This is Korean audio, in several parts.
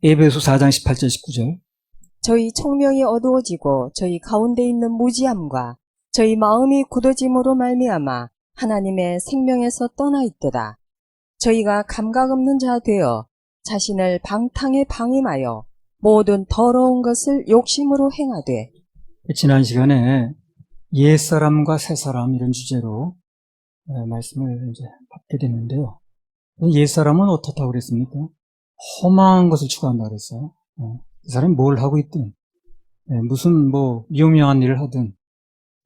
에베소 4장 18절 19절. 저희 총명이 어두워지고 저희 가운데 있는 무지함과 저희 마음이 굳어짐으로 말미암아 하나님의 생명에서 떠나 있도다. 저희가 감각 없는 자 되어 자신을 방탕에 방임하여 모든 더러운 것을 욕심으로 행하되. 지난 시간에 옛사람과 새사람 이런 주제로 말씀을 이제 받게 됐는데요. 옛사람은 어떻다고 그랬습니까? 허망한 것을 추구한다고 그랬어요. 그 사람이 뭘 하고 있든, 무슨 유명한 일을 하든,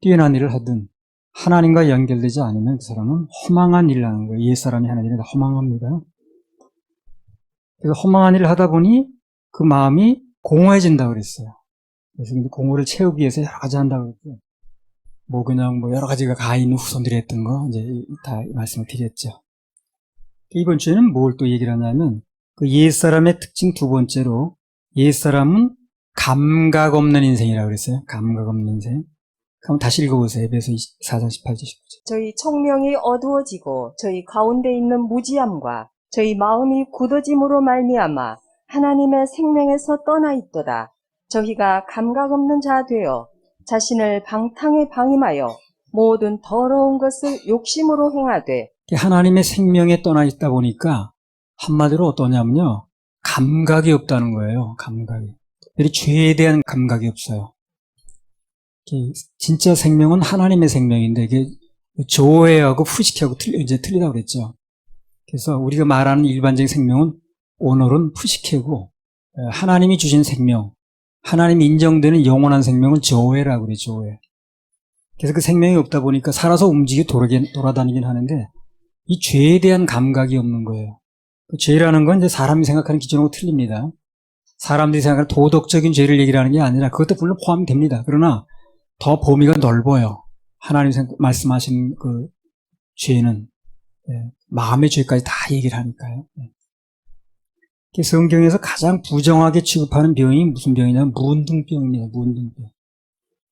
뛰어난 일을 하든, 하나님과 연결되지 않으면 그 사람은 허망한 일을 하는 거예요. 옛사람이 하는 일은 다 허망합니다. 그래서 허망한 일을 하다 보니 그 마음이 공허해진다고 그랬어요. 그래서 공허를 채우기 위해서 여러 가지 한다고 그랬고요. 그냥 여러 가지가 가인 후손들이 했던 거, 이제 다 말씀을 드렸죠. 이번 주에는 뭘 또 얘기를 하냐면, 그 옛사람의 특징 두 번째로, 옛사람은 감각 없는 인생이라고 그랬어요. 감각 없는 인생. 그럼 다시 읽어보세요. 에베소 4장 18절 19절. 저희 총명이 어두워지고 저희 가운데 있는 무지함과 저희 마음이 굳어짐으로 말미암아 하나님의 생명에서 떠나 있도다. 저희가 감각 없는 자 되어 자신을 방탕에 방임하여 모든 더러운 것을 욕심으로 행하되. 하나님의 생명에 떠나 있다 보니까 한마디로 어떠냐면요, 감각이 없다는 거예요. 감각이. 특별히 죄에 대한 감각이 없어요. 진짜 생명은 하나님의 생명인데 이게 조회하고 푸시키하고 이제 틀리다고 그랬죠. 그래서 우리가 말하는 일반적인 생명은, 오늘은 푸시케고, 하나님이 주신 생명, 하나님이 인정되는 영원한 생명은 조회라고 그래요. 조회. 그래서 그 생명이 없다 보니까 살아서 움직이고 돌아다니긴 하는데 이 죄에 대한 감각이 없는 거예요. 그 죄라는 건 이제 사람이 생각하는 기준하고 틀립니다. 사람들이 생각하는 도덕적인 죄를 얘기를 하는 게 아니라 그것도 물론 포함이 됩니다. 그러나 더 범위가 넓어요. 하나님 말씀하신 그 죄는 마음의 죄까지 다 얘기를 하니까요. 성경에서 가장 부정하게 취급하는 병이 무슨 병이냐면 문둥병입니다. 문둥병.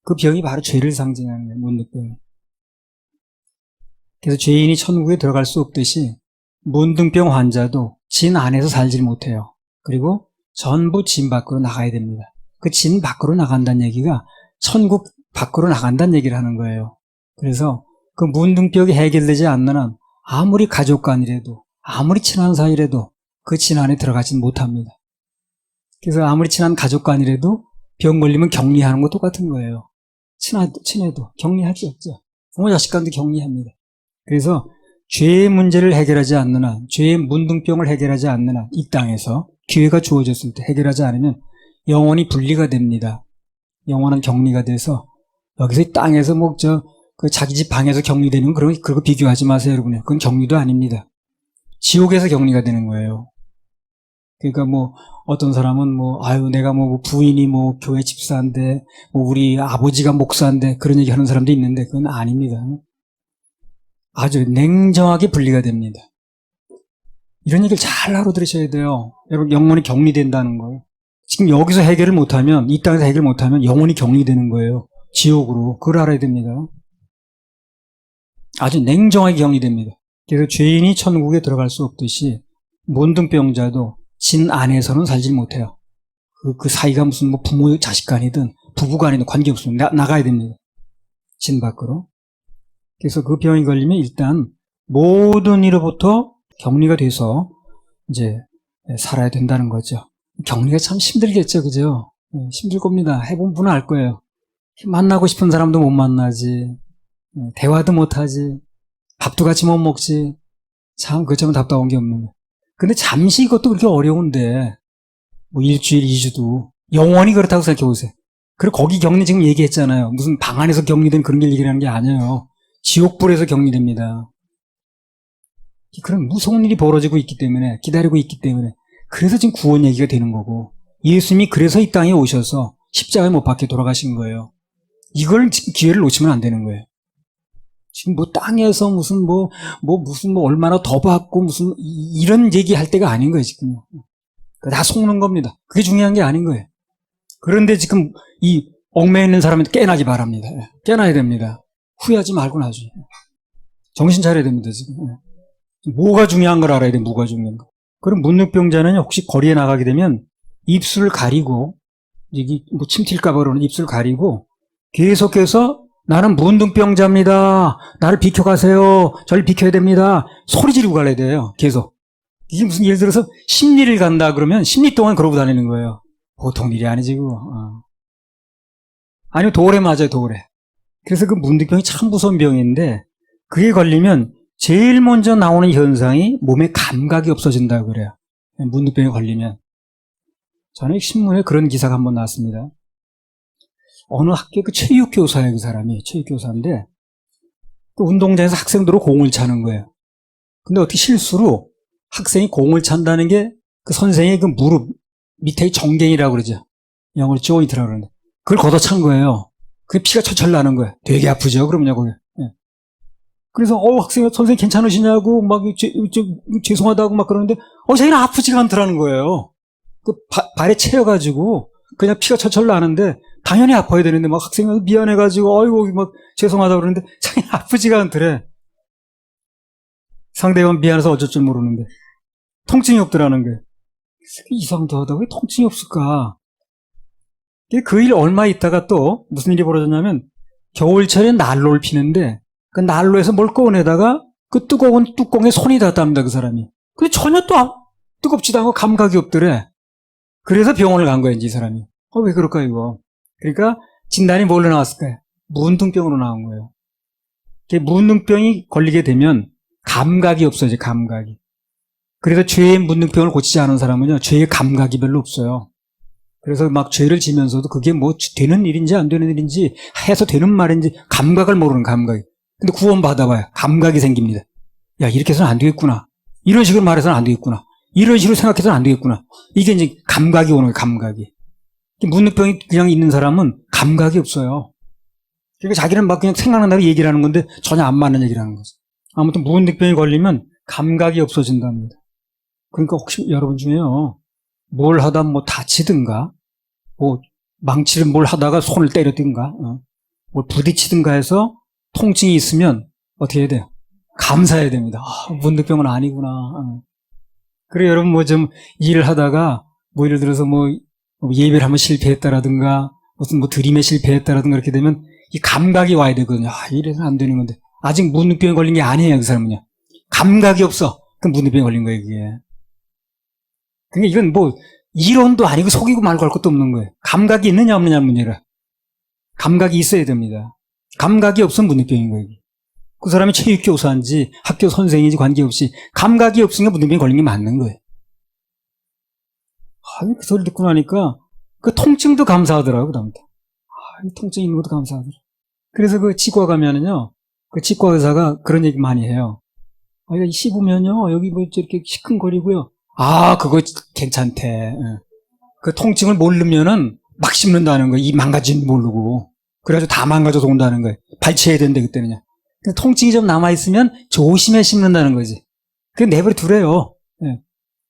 그 병이 바로 죄를 상징하는 거예요. 문둥병. 그래서 죄인이 천국에 들어갈 수 없듯이 문둥병 환자도 진 안에서 살질 못해요. 그리고 전부 진 밖으로 나가야 됩니다. 그 진 밖으로 나간다는 얘기가 천국 밖으로 나간다는 얘기를 하는 거예요. 그래서 그 문둥병이 해결되지 않는 한 아무리 가족 간이라도, 아무리 친한 사이라도 그 진 안에 들어가진 못합니다. 그래서 아무리 친한 가족 간이라도 병 걸리면 격리하는 거 똑같은 거예요. 친해도 격리할 수 없죠. 부모 자식 간도 격리합니다. 그래서 죄의 문제를 해결하지 않는 한, 죄의 문둥병을 해결하지 않는 한, 이 땅에서 기회가 주어졌을 때 해결하지 않으면 영원히 분리가 됩니다. 영원한 격리가 돼서 여기서 이 땅에서 자기 집 방에서 격리되는 건 그거 비교하지 마세요, 여러분. 그건 격리도 아닙니다. 지옥에서 격리가 되는 거예요. 그러니까 어떤 사람은 내가 부인이 교회 집사인데, 우리 아버지가 목사인데, 그런 얘기 하는 사람도 있는데, 그건 아닙니다. 아주 냉정하게 분리가 됩니다. 이런 얘기를 잘 알아들으셔야 돼요. 여러분, 영원히 격리된다는 걸. 지금 여기서 해결을 못하면, 이 땅에서 해결 못하면 영원히 격리되는 거예요. 지옥으로. 그걸 알아야 됩니다. 아주 냉정하게 격리됩니다. 그래서 죄인이 천국에 들어갈 수 없듯이 문둥병자도 진 안에서는 살지 못해요. 그 사이가 무슨 부모 자식 간이든 부부 간이든 관계없습니다. 나가야 됩니다. 진 밖으로. 그래서 그 병이 걸리면 일단 모든 일로부터 격리가 돼서 이제 살아야 된다는 거죠. 격리가 참 힘들겠죠, 그죠? 힘들 겁니다. 해본 분은 알 거예요. 만나고 싶은 사람도 못 만나지, 대화도 못 하지, 밥도 같이 못 먹지. 참 그처럼 답답한 게 없는 거예요. 근데 잠시 이것도 그렇게 어려운데, 일주일, 2주도 영원히 그렇다고 생각해 보세요. 그리고 거기 격리 지금 얘기했잖아요. 무슨 방 안에서 격리된 그런 걸 얘기하는 게 아니에요. 지옥불에서 격리됩니다. 그런 무서운 일이 벌어지고 있기 때문에, 기다리고 있기 때문에, 그래서 지금 구원 얘기가 되는 거고, 예수님이 그래서 이 땅에 오셔서 십자가에 못 박혀 돌아가신 거예요. 이걸 지금 기회를 놓치면 안 되는 거예요. 지금 땅에서 무슨 얼마나 더 받고 이런 얘기 할 때가 아닌 거예요, 지금. 다 속는 겁니다. 그게 중요한 게 아닌 거예요. 그런데 지금 이 얽매여 있는 사람한테 깨나기 바랍니다. 깨나야 됩니다. 후회하지 말고 나중에. 정신 차려야 됩니다, 지금. 뭐가 중요한 걸 알아야 돼, 뭐가 중요한 거. 그럼 문둥병자는 혹시 거리에 나가게 되면 입술 가리고, 여기 뭐 침 튈까봐 그러는 입술 가리고, 계속해서 나는 문둥병자입니다. 나를 비켜가세요. 저를 비켜야 됩니다. 소리 지르고 가야 돼요. 계속. 이게 무슨 예를 들어서 심리를 간다 그러면 심리 동안 그러고 다니는 거예요. 보통 일이 아니지, 그거. 아니면 돌에 맞아요, 돌에. 그래서 그 문둥병이 참 무서운 병인데, 그게 걸리면 제일 먼저 나오는 현상이 몸에 감각이 없어진다고 그래요. 문둥병에 걸리면. 전에 신문에 그런 기사가 한번 나왔습니다. 어느 학교 그 체육교사예요, 그 사람이. 체육교사인데, 그 운동장에서 학생들로 공을 차는 거예요. 근데 어떻게 실수로 학생이 공을 찬다는 게 그 선생의 그 무릎 밑에 정갱이라고 그러죠. 영어로 조인트라고 그러는데. 그걸 걷어찬 거예요. 그게 피가 철철 나는 거예요. 되게 아프죠, 그럼요, 그게. 예. 그래서, 학생, 선생님 괜찮으시냐고, 막, 죄송하다고 막 그러는데, 자기는 아프지가 않더라는 거예요. 그 발에 채여가지고, 그냥 피가 철철 나는데, 당연히 아파야 되는데, 막 학생이 미안해가지고, 아이고, 막, 죄송하다고 그러는데, 자기는 아프지가 않더래. 상대방 미안해서 어쩔 줄 모르는데. 통증이 없더라는 거예요. 이상하다. 왜 통증이 없을까? 그 일 얼마 있다가 또, 무슨 일이 벌어졌냐면, 겨울철에 난로를 피는데, 그 난로에서 뭘 꺼내다가, 그 뜨거운 뚜껑에 손이 닿았답니다, 그 사람이. 근데 전혀 또 뜨겁지도 않고 감각이 없더래. 그래서 병원을 간 거야, 이제 이 사람이. 왜 그럴까, 이거? 그러니까, 진단이 뭘로 나왔을까요? 문둥병으로 나온 거예요. 문둥병이 걸리게 되면, 감각이 없어져, 감각이. 그래서 죄의 문둥병을 고치지 않은 사람은요, 죄의 감각이 별로 없어요. 그래서 막 죄를 지면서도 그게 뭐 되는 일인지 안 되는 일인지 해서 되는 말인지 감각을 모르는 감각이. 근데 구원 받아봐요. 감각이 생깁니다. 야, 이렇게 해서는 안 되겠구나. 이런 식으로 말해서는 안 되겠구나. 이런 식으로 생각해서는 안 되겠구나. 이게 이제 감각이 오는 거예요, 감각이. 문둥병이 그냥 있는 사람은 감각이 없어요. 그러니까 자기는 막 그냥 생각나는 대로 얘기를 하는 건데 전혀 안 맞는 얘기를 하는 거죠. 아무튼 문둥병이 걸리면 감각이 없어진답니다. 그러니까 혹시 여러분 중에요, 뭘 하다 뭐 다치든가, 뭐 망치를 뭘 하다가 손을 때렸든가, 뭘 부딪히든가 해서 통증이 있으면 어떻게 해야 돼요? 감사해야 됩니다. 문둥병은 아니구나. 그래, 여러분 뭐 좀 일을 하다가 뭐 예를 들어서 뭐 예배를 한번 실패했다라든가 무슨 뭐 드림에 실패했다라든가 그렇게 되면 이 감각이 와야 되거든요. 이래서는 안 되는 건데. 아직 문둥병에 걸린 게 아니에요, 그 사람은요. 감각이 없어. 그럼 문둥병에 걸린 거예요, 그게. 그러니까 이건 뭐 이론도 아니고 속이고 말고 할 것도 없는 거예요. 감각이 있느냐 없느냐 문제라. 감각이 있어야 됩니다. 감각이 없으면 문둥병인 거예요. 그 사람이 체육교사인지 학교 선생인지 관계없이 감각이 없으니까 문둥병에 걸린 게 맞는 거예요. 그 소리 듣고 나니까 그 통증도 감사하더라고요, 그다음부터. 이 통증 있는 것도 감사하더라고요. 그래서 그 치과 가면은요, 그 치과 의사가 그런 얘기 많이 해요. 이거 씹으면요, 여기 뭐 이렇게 시큰거리고요. 그거 괜찮대. 그 통증을 모르면은 막 씹는다는 거예요. 이 망가진 모르고. 그래가지고 다 망가져서 온다는 거예요. 발치해야 되는데, 그때는요. 통증이 좀 남아있으면 조심해 씹는다는 거지. 그냥 내버려 두래요.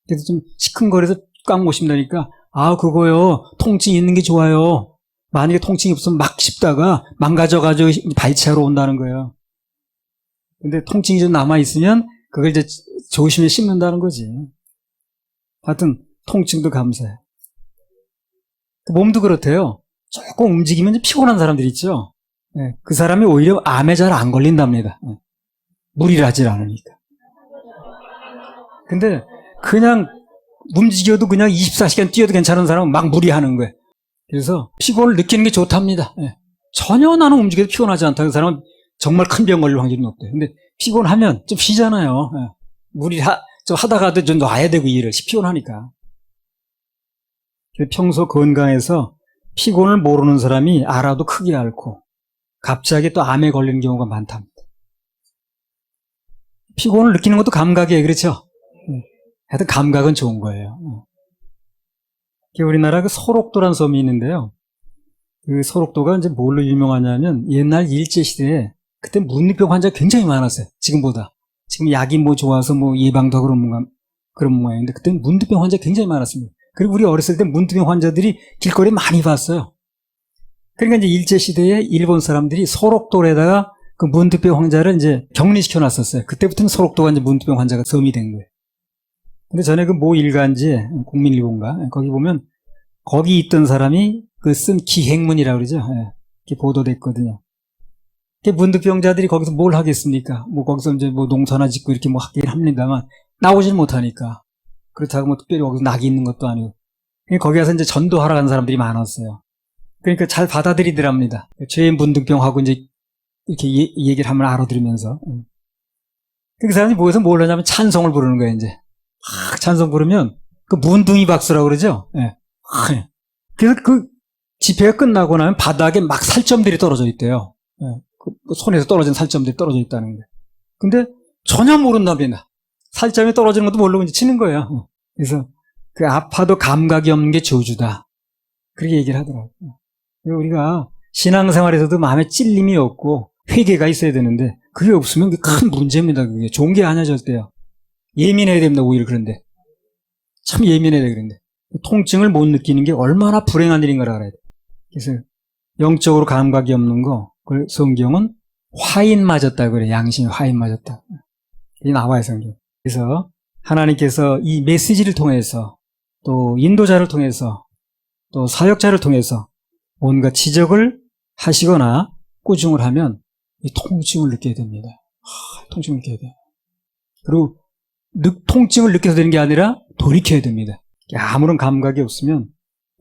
그래서 좀 시큰거려서 꽉 못 씹는다니까, 그거요, 통증이 있는 게 좋아요. 만약에 통증이 없으면 막 씹다가 망가져가지고 발치하러 온다는 거예요. 근데 통증이 좀 남아있으면 그걸 이제 조심히 씹는다는 거지. 하여튼 통증도 감사해. 몸도 그렇대요. 조금 움직이면 피곤한 사람들 있죠. 그 사람이 오히려 암에 잘 안 걸린답니다. 무리를 하질 않으니까. 근데 그냥 움직여도 그냥 24시간 뛰어도 괜찮은 사람은 막 무리하는 거예요. 그래서 피곤을 느끼는 게 좋답니다. 전혀 나는 움직여도 피곤하지 않다. 그 사람은 정말 큰 병 걸릴 확률이 높대요. 근데 피곤하면 좀 쉬잖아요. 좀 하다가도 좀 놔야 되고 일을 피곤하니까. 평소 건강해서 피곤을 모르는 사람이 알아도 크게 앓고 갑자기 또 암에 걸리는 경우가 많답니다. 피곤을 느끼는 것도 감각이에요. 그렇죠? 하여튼 감각은 좋은 거예요. 우리나라 그 소록도란 섬이 있는데요. 그 소록도가 이제 뭘로 유명하냐면 옛날 일제시대에 그때 문둥병 환자가 굉장히 많았어요. 지금보다. 지금 약이 뭐 좋아서 뭐 예방도 하고 그런 모양인데 그때 문둥병 환자가 굉장히 많았습니다. 그리고 우리 어렸을 때 문둥병 환자들이 길거리에 많이 봤어요. 그러니까 이제 일제시대에 일본 사람들이 소록도에다가 그 문둥병 환자를 이제 격리시켜 놨었어요. 그때부터는 소록도가 이제 문둥병 환자가 섬이 된 거예요. 근데 전에 그 모 일간지 국민일보인가 거기 보면 거기 있던 사람이 그 쓴 기행문이라고 그러죠. 예. 이렇게 보도됐거든요. 문득병자들이 거기서 뭘 하겠습니까? 뭐 거기서 이제 뭐 농사나 짓고 이렇게 뭐 하긴 합니다만 나오질 못하니까. 그렇다고 뭐 특별히 거기서 낙이 있는 것도 아니고. 거기 가서 이제 전도하러 간 사람들이 많았어요. 그러니까 잘 받아들이더랍니다. 죄인 문득병하고 이제 이렇게 얘기를 하면 알아들으면서. 그 사람이 모여서 뭘 하냐면 찬송을 부르는 거예요, 이제. 찬송 부르면 그 문둥이 박수라고 그러죠. 예. 그래서 그 집회가 끝나고 나면 바닥에 막 살점들이 떨어져 있대요. 예. 그 손에서 떨어진 살점들이 떨어져 있다는 게. 근데 전혀 모른답니다. 살점이 떨어지는 것도 모르고 이제 치는 거예요. 그래서 그 아파도 감각이 없는 게 저주다. 그렇게 얘기를 하더라고요. 우리가 신앙생활에서도 마음에 찔림이 없고 회개가 있어야 되는데 그게 없으면 큰 문제입니다. 그게 좋은 게 아니야 절대요. 예민해야 됩니다. 오히려 그런데 참 예민해야 돼. 그런데 통증을 못 느끼는 게 얼마나 불행한 일인가를 알아야 돼. 그래서 영적으로 감각이 없는 거, 그걸 성경은 화인 맞았다 그래. 양심이 화인 맞았다. 이게 나와요 성경. 그래서 하나님께서 이 메시지를 통해서 또 인도자를 통해서 또 사역자를 통해서 뭔가 지적을 하시거나 꾸중을 하면 이 통증을 느끼게 됩니다. 통증을 느껴야 돼요. 그리고 통증을 느껴서 되는 게 아니라 돌이켜야 됩니다. 아무런 감각이 없으면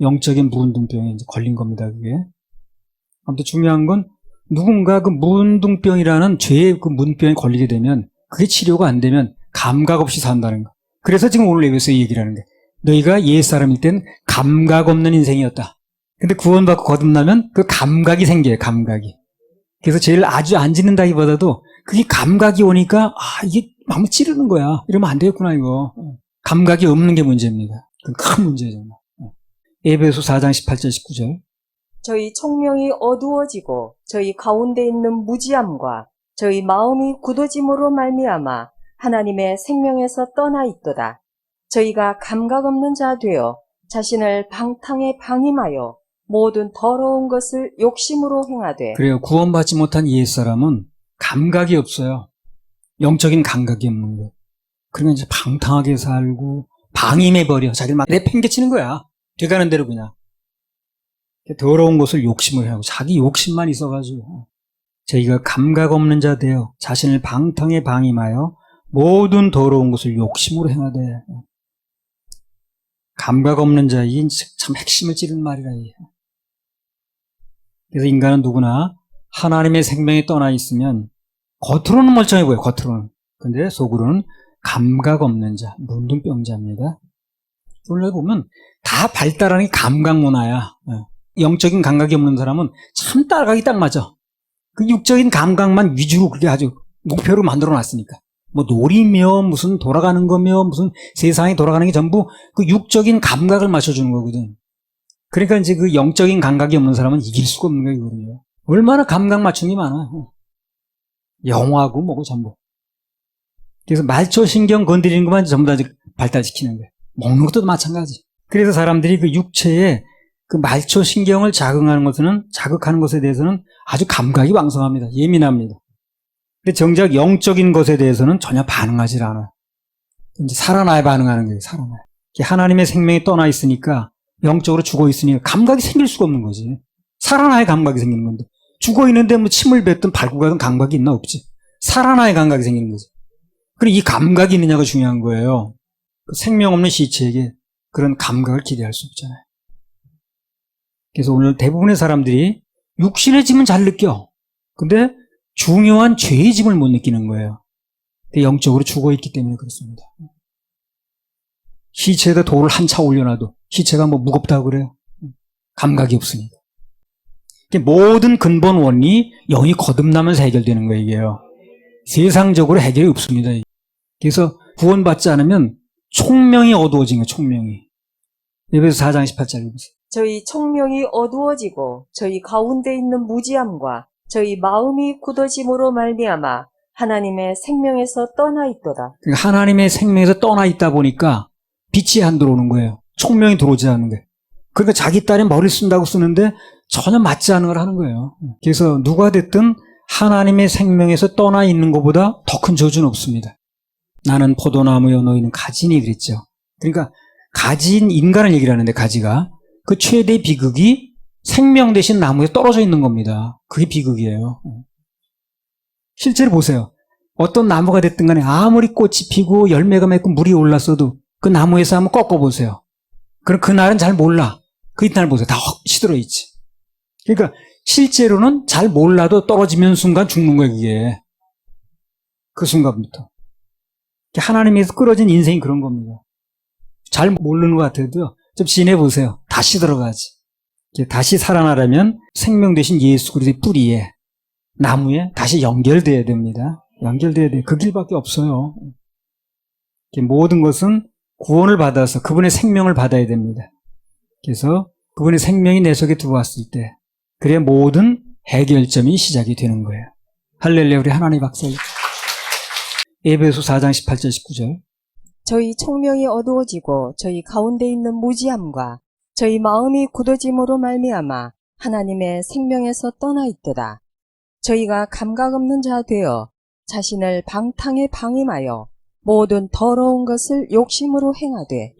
영적인 무운동병에 이제 걸린 겁니다. 그게. 아무튼 중요한 건 누군가 그 무운동병이라는 죄의 그 문병에 걸리게 되면 그게 치료가 안 되면 감각 없이 산다는 거. 그래서 지금 오늘 에베소서 얘기를 하는 거예요. 너희가 옛사람일 땐 감각 없는 인생이었다. 근데 구원받고 거듭나면 그 감각이 생겨요. 감각이. 그래서 죄를 아주 안 짓는다기보다도 그게 감각이 오니까 이게 마음을 찌르는 거야. 이러면 안 되겠구나 이거. 감각이 없는 게 문제입니다. 그건 큰 문제예요. 정말. 에베소 4장 18절 19절. 저희 총명이 어두워지고 저희 가운데 있는 무지함과 저희 마음이 굳어짐으로 말미암아 하나님의 생명에서 떠나 있도다. 저희가 감각 없는 자 되어 자신을 방탕에 방임하여 모든 더러운 것을 욕심으로 행하되. 그래요. 구원받지 못한 옛사람은 감각이 없어요. 영적인 감각이 없는 거예요. 그러면 이제 방탕하게 살고 방임해버려. 자기를 막 내팽개치는 거야. 돼가는 대로 그냥. 더러운 것을 욕심을 하고 자기 욕심만 있어가지고 저희가 감각 없는 자 되어 자신을 방탕에 방임하여 모든 더러운 것을 욕심으로 행하되. 감각 없는 자, 이 참 핵심을 찌르는 말이라. 그래서 인간은 누구나 하나님의 생명에 떠나 있으면 겉으로는 멀쩡해 보여요. 겉으로는. 근데 속으로는 감각 없는 자, 문둥병자입니다. 오늘 보면 다 발달하는 게 감각 문화야. 영적인 감각이 없는 사람은 참 따라가기 딱 맞아. 그 육적인 감각만 위주로 그게 아주 목표로 만들어 놨으니까. 뭐 놀이며 무슨 돌아가는 거며 무슨 세상이 돌아가는 게 전부 그 육적인 감각을 맞춰주는 거거든. 그러니까 이제 그 영적인 감각이 없는 사람은 이길 수가 없는 거예요. 이거는요. 얼마나 감각 맞추는 게 많아요. 영화고 뭐고 전부. 그래서 말초신경 건드리는 것만 전부 다 발달시키는 거예요. 먹는 것도 마찬가지. 그래서 사람들이 그 육체에 그 말초신경을 자극하는 것에 대해서는 아주 감각이 왕성합니다. 예민합니다. 근데 정작 영적인 것에 대해서는 전혀 반응하지 않아요. 이제 살아나야 반응하는 거예요. 살아나야. 하나님의 생명이 떠나 있으니까 영적으로 죽어 있으니까 감각이 생길 수가 없는 거지. 살아나야 감각이 생기는 건데 죽어 있는데 뭐 침을 뱉든 밟고 가든 감각이 있나 없지. 살아나야 감각이 생기는 거지. 그리고 이 감각이 있느냐가 중요한 거예요. 생명 없는 시체에게 그런 감각을 기대할 수 없잖아요. 그래서 오늘 대부분의 사람들이 육신의 짐은 잘 느껴. 근데 중요한 죄의 짐을 못 느끼는 거예요. 영적으로 죽어있기 때문에 그렇습니다. 시체에다 돌을 한 차 올려놔도 시체가 뭐 무겁다고 그래요. 감각이 없으니까. 모든 근본 원리 영이 거듭나면서 해결되는 거예요. 이게요. 세상적으로 해결이 없습니다. 그래서 구원받지 않으면 총명이 어두워진 거예요. 총명이. 에베소 4장 18절 보세요. 저희 총명이 어두워지고 저희 가운데 있는 무지함과 저희 마음이 굳어짐으로 말미암아 하나님의 생명에서 떠나 있도다. 그러니까 하나님의 생명에서 떠나 있다 보니까 빛이 안 들어오는 거예요. 총명이 들어오지 않는 거예요. 그러니까 자기 딸이 머리를 쓴다고 쓰는데 전혀 맞지 않는 걸 하는 거예요. 그래서 누가 됐든 하나님의 생명에서 떠나 있는 것보다 더 큰 저주는 없습니다. 나는 포도나무여 너희는 가지니 그랬죠. 그러니까 가진 인간을 얘기를 하는데 가지가 그 최대 비극이 생명 대신 나무에 떨어져 있는 겁니다. 그게 비극이에요. 실제로 보세요. 어떤 나무가 됐든 간에 아무리 꽃이 피고 열매가 맺고 물이 올랐어도 그 나무에서 한번 꺾어보세요. 그럼 그날은 잘 몰라. 그 이튿날 보세요. 다 확 시들어 있지. 그러니까 실제로는 잘 몰라도 떨어지면 순간 죽는 거예요, 그게. 그 순간부터. 하나님에서 끌어진 인생이 그런 겁니다. 잘 모르는 것 같아도 좀 지내보세요. 다시 들어가지. 다시 살아나려면 생명 되신 예수 그리스도의 뿌리에, 나무에 다시 연결돼야 됩니다. 연결돼야 돼요. 그 길밖에 없어요. 모든 것은 구원을 받아서 그분의 생명을 받아야 됩니다. 그래서 그분의 생명이 내 속에 들어왔을 때 그래야 모든 해결점이 시작이 되는 거예요. 할렐루야. 우리 하나님 박수. 에베소 4장 18절 19절. 저희 청명이 어두워지고 저희 가운데 있는 무지함과 저희 마음이 굳어짐으로 말미암아 하나님의 생명에서 떠나 있더라. 저희가 감각 없는 자 되어 자신을 방탕에 방임하여 모든 더러운 것을 욕심으로 행하되.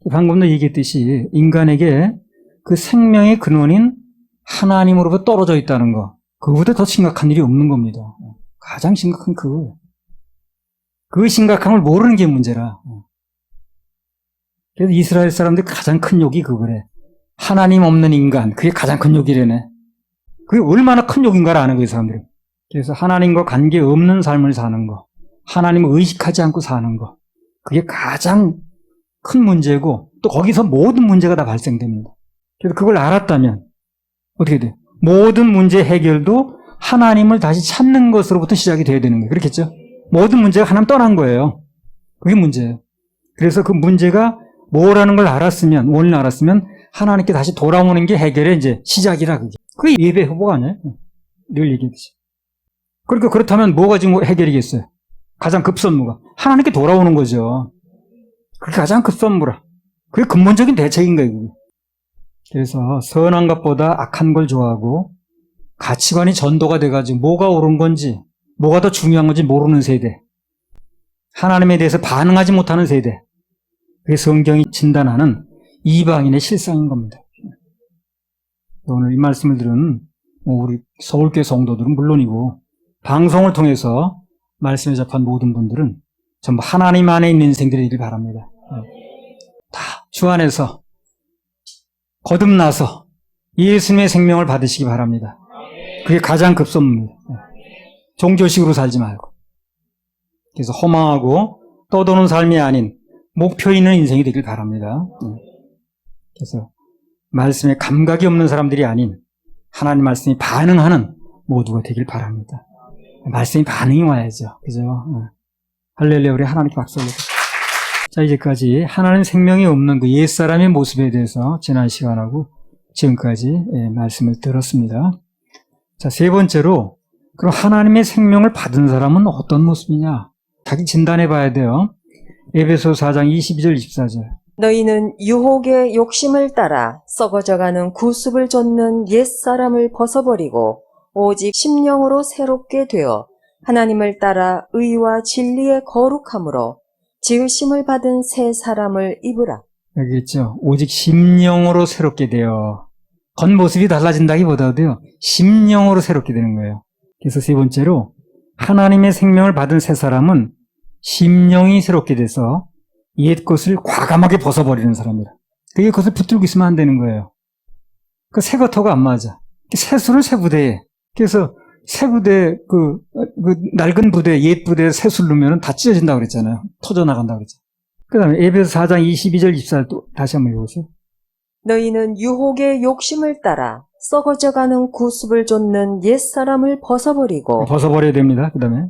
방금도 얘기했듯이 인간에게 그 생명의 근원인 하나님으로부터 떨어져 있다는 거, 그거보다 더 심각한 일이 없는 겁니다. 가장 심각한 그거예요. 그 심각함을 모르는 게 문제라. 그래서 이스라엘 사람들 가장 큰 욕이 그거래. 하나님 없는 인간, 그게 가장 큰 욕이래네. 그게 얼마나 큰 욕인가를 아는 거예요, 사람들이. 그래서 하나님과 관계 없는 삶을 사는 거, 하나님을 의식하지 않고 사는 거, 그게 가장 큰 문제고, 또 거기서 모든 문제가 다 발생됩니다. 그래서 그걸 알았다면 어떻게 돼요? 모든 문제 해결도 하나님을 다시 찾는 것으로부터 시작이 돼야 되는 거예요. 그렇겠죠? 모든 문제가 하나님 떠난 거예요. 그게 문제예요. 그래서 그 문제가 뭐라는 걸 알았으면, 원인을 알았으면 하나님께 다시 돌아오는 게 해결의 이제 시작이라 그게. 그게 예배 후보가 아니에요. 늘 얘기했듯이. 그러니까 그렇다면 뭐가 지금 해결이겠어요? 가장 급선무가 하나님께 돌아오는 거죠. 그게 가장 급선무라. 그게 근본적인 대책인 거예요. 그게. 그래서 선한 것보다 악한 걸 좋아하고 가치관이 전도가 돼가지고 뭐가 옳은 건지 뭐가 더 중요한 건지 모르는 세대, 하나님에 대해서 반응하지 못하는 세대, 그게 성경이 진단하는 이방인의 실상인 겁니다. 오늘 이 말씀을 들은 우리 서울교회 성도들은 물론이고 방송을 통해서 말씀에 접한 모든 분들은 전부 하나님 안에 있는 인생들이 되길 바랍니다. 다 주 안에서 거듭나서 예수님의 생명을 받으시기 바랍니다. 그게 가장 급선무입니다. 종교식으로 살지 말고. 그래서 허망하고 떠도는 삶이 아닌 목표 있는 인생이 되길 바랍니다. 그래서 말씀에 감각이 없는 사람들이 아닌 하나님 말씀이 반응하는 모두가 되길 바랍니다. 말씀이 반응이 와야죠. 그죠? 할렐루야. 우리 하나님께 박수 올려드립니다. 자, 이제까지 하나님 생명이 없는 그 옛사람의 모습에 대해서 지난 시간하고 지금까지 말씀을 들었습니다. 자, 세 번째로 그럼 하나님의 생명을 받은 사람은 어떤 모습이냐? 자기 진단해 봐야 돼요. 에베소 4장 22절 24절. 너희는 유혹의 욕심을 따라 썩어져가는 구습을 좇는 옛사람을 벗어버리고 오직 심령으로 새롭게 되어 하나님을 따라 의와 진리의 거룩함으로 지으심을 받은 새 사람을 입으라. 여기 있죠. 오직 심령으로 새롭게 되어. 겉모습이 달라진다기보다도요. 심령으로 새롭게 되는 거예요. 그래서 세 번째로 하나님의 생명을 받은 새 사람은 심령이 새롭게 돼서 옛 것을 과감하게 벗어버리는 사람이라. 그게 그것을 붙들고 있으면 안 되는 거예요. 그 새 겉하고 안 맞아. 새수를 새 부대에. 그래서 새 부대, 그 낡은 부대, 옛 부대에 새수를 넣으면 다 찢어진다고 그랬잖아요. 터져나간다고 그랬잖아요. 그 다음에 에베소 4장 22절 24절 또 다시 한번 읽어보세요. 너희는 유혹의 욕심을 따라 썩어져가는 구습을 좇는 옛사람을 벗어버리고 벗어버려야 됩니다. 그 다음에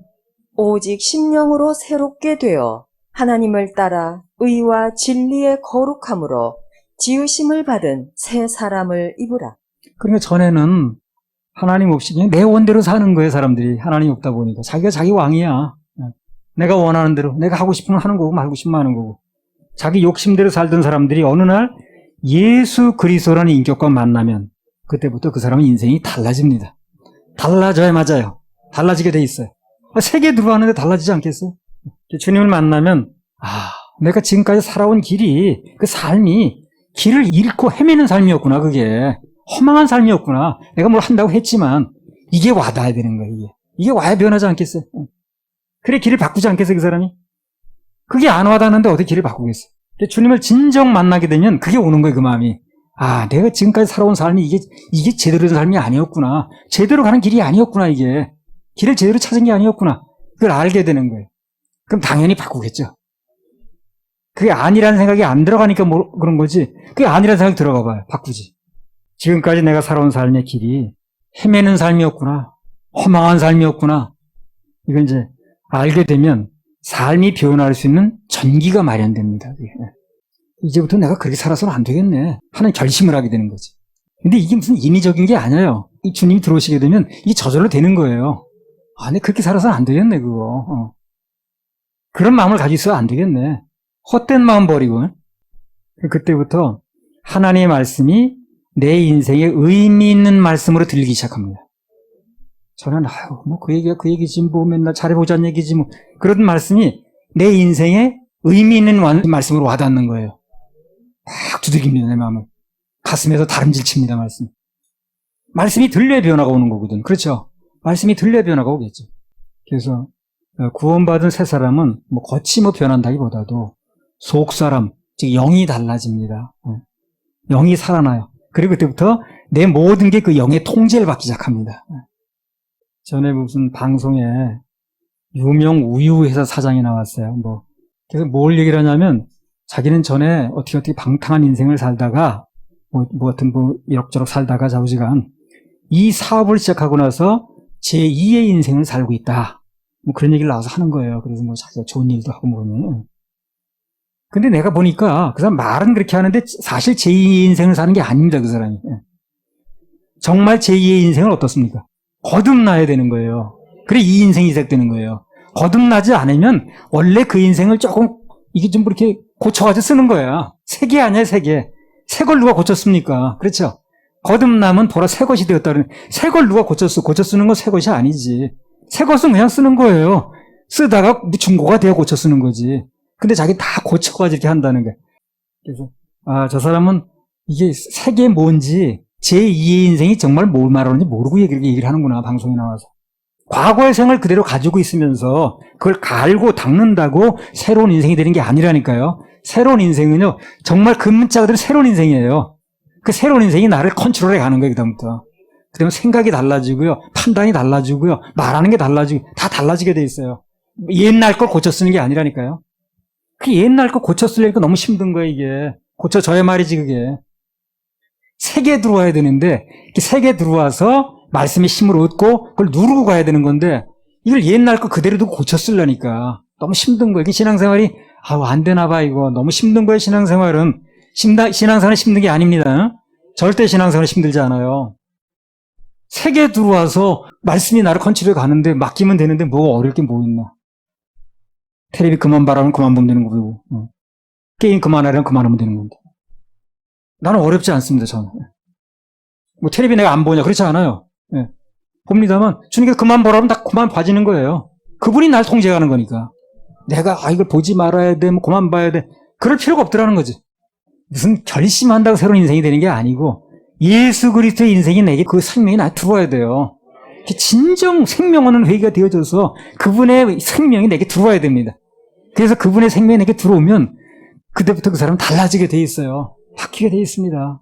오직 심령으로 새롭게 되어 하나님을 따라 의와 진리의 거룩함으로 지으심을 받은 새 사람을 입으라. 그러니까 전에는 하나님 없이 그냥 내 원대로 사는 거예요. 사람들이 하나님 없다 보니까 자기가 자기 왕이야. 내가 원하는 대로 내가 하고 싶으면 하는 거고 말고 싶으면 하는 거고 자기 욕심대로 살던 사람들이 어느 날 예수 그리스도라는 인격과 만나면 그때부터 그 사람은 인생이 달라집니다. 달라져야 맞아요. 달라지게 돼 있어요. 세계에 들어왔는데 달라지지 않겠어요? 주님을 만나면 내가 지금까지 살아온 길이 그 삶이 길을 잃고 헤매는 삶이었구나, 그게. 허망한 삶이었구나. 내가 뭘 한다고 했지만, 이게 와닿아야 되는 거야, 이게. 이게 와야 변하지 않겠어요? 그래, 길을 바꾸지 않겠어요, 그 사람이? 그게 안 와닿는데 어떻게 길을 바꾸겠어? 주님을 진정 만나게 되면 그게 오는 거예요, 그 마음이. 아, 내가 지금까지 살아온 삶이 이게 제대로 된 삶이 아니었구나. 제대로 가는 길이 아니었구나, 이게. 길을 제대로 찾은 게 아니었구나. 그걸 알게 되는 거예요. 그럼 당연히 바꾸겠죠. 그게 아니라는 생각이 안 들어가니까 그런 거지. 그게 아니라는 생각이 들어가 봐요. 바꾸지. 지금까지 내가 살아온 삶의 길이 헤매는 삶이었구나. 허망한 삶이었구나. 이걸 이제 알게 되면 삶이 변화할 수 있는 전기가 마련됩니다. 이제부터 내가 그렇게 살아서는 안 되겠네 하는 결심을 하게 되는 거지. 근데 이게 무슨 인위적인 게 아니에요. 이 주님이 들어오시게 되면 이게 저절로 되는 거예요. 아, 내 그렇게 살아서는 안 되겠네, 그거. 그런 마음을 가지고 있어야 안 되겠네. 헛된 마음 버리고. 그때부터 하나님의 말씀이 내 인생에 의미 있는 말씀으로 들리기 시작합니다. 저는 뭐 그 얘기가 그 얘기지, 뭐 맨날 잘해보자는 얘기지, 뭐 그런 말씀이 내 인생에 의미 있는 말씀으로 와닿는 거예요. 막 두들깁니다, 내 마음을. 가슴에서 다름질칩니다, 말씀이 들려야 변화가 오는 거거든. 그렇죠? 말씀이 들려야 변화가 오겠죠. 그래서 구원받은 새 사람은 뭐 겉이 뭐 변한다기보다도 속 사람, 즉 영이 달라집니다. 영이 살아나요. 그리고 그때부터 내 모든 게 그 영의 통제를 받기 시작합니다. 전에 무슨 방송에 유명 우유 회사 사장이 나왔어요. 그래서 뭘 얘기를 하냐면 자기는 전에 어떻게 방탕한 인생을 살다가 하여튼 이럭저럭 살다가 좌우지간 이 사업을 시작하고 나서 제2의 인생을 살고 있다. 뭐 그런 얘기를 나와서 하는 거예요. 그래서 뭐 자기가 좋은 일도 하고 뭐니. 근데 내가 보니까 그 사람 말은 그렇게 하는데 사실 제2의 인생을 사는 게 아닙니다, 그 사람이. 정말 제2의 인생은 어떻습니까? 거듭나야 되는 거예요. 그래 이 인생이 시작되는 거예요. 거듭나지 않으면 원래 그 인생을 조금 이게 좀 이렇게 고쳐가지고 쓰는 거야. 새 개 아니야, 새 개. 새 걸 누가 고쳤습니까? 그렇죠? 거듭나면 보라 새 것이 되었다는. 새 걸 누가 고쳤어? 고쳐 쓰는 건 새 것이 아니지. 새 것은 그냥 쓰는 거예요. 쓰다가 중고가 되어 고쳐 쓰는 거지. 근데 자기 다 고쳐가지고 이렇게 한다는 거야. 그래서 저 사람은 이게 새 개 뭔지 제2의 인생이 정말 뭘 말하는지 모르고 얘기를 하는구나, 방송에 나와서. 과거의 생을 그대로 가지고 있으면서 그걸 갈고 닦는다고 새로운 인생이 되는 게 아니라니까요. 새로운 인생은요, 정말 그 문자 그대로 새로운 인생이에요. 그 새로운 인생이 나를 컨트롤해 가는 거예요, 그다음부터. 그러면 생각이 달라지고요, 판단이 달라지고요, 말하는 게 달라지고, 다 달라지게 돼 있어요. 옛날 걸 고쳐 쓰는 게 아니라니까요. 그 옛날 거 고쳐 쓰려니까 너무 힘든 거예요, 이게. 고쳐져야 말이지, 그게. 세계 들어와야 되는데, 세계 들어와서 말씀의 힘을 얻고, 그걸 누르고 가야 되는 건데, 이걸 옛날 거 그대로 두고 고쳐 쓰려니까. 너무 힘든 거예요. 신앙생활이, 안 되나 봐, 이거. 너무 힘든 거예요, 신앙생활은. 신앙생활은 힘든 게 아닙니다. 절대 신앙생활은 힘들지 않아요. 세계 들어와서 말씀이 나를 컨트롤해 가는데, 맡기면 되는데, 뭐가 어려울 게 뭐 있나. 텔레비 그만 봐라면 그만 보면 되는 거고, 게임 그만하려면 그만하면 되는 건데. 나는 어렵지 않습니다, 저는. 텔레비 내가 안 보냐, 그렇지 않아요. 예. 봅니다만, 주님께서 그만 보라면 다 그만 봐지는 거예요. 그분이 날 통제하는 거니까. 내가, 이걸 보지 말아야 돼, 그만 봐야 돼. 그럴 필요가 없더라는 거지. 무슨 결심한다고 새로운 인생이 되는 게 아니고, 예수 그리스도의 인생이 내게 그 생명이 나 들어와야 돼요. 진정 생명 없는 회개가 되어져서 그분의 생명이 내게 들어와야 됩니다. 그래서 그분의 생명이 내게 들어오면, 그때부터 그 사람은 달라지게 돼 있어요. 바뀌게 돼 있습니다.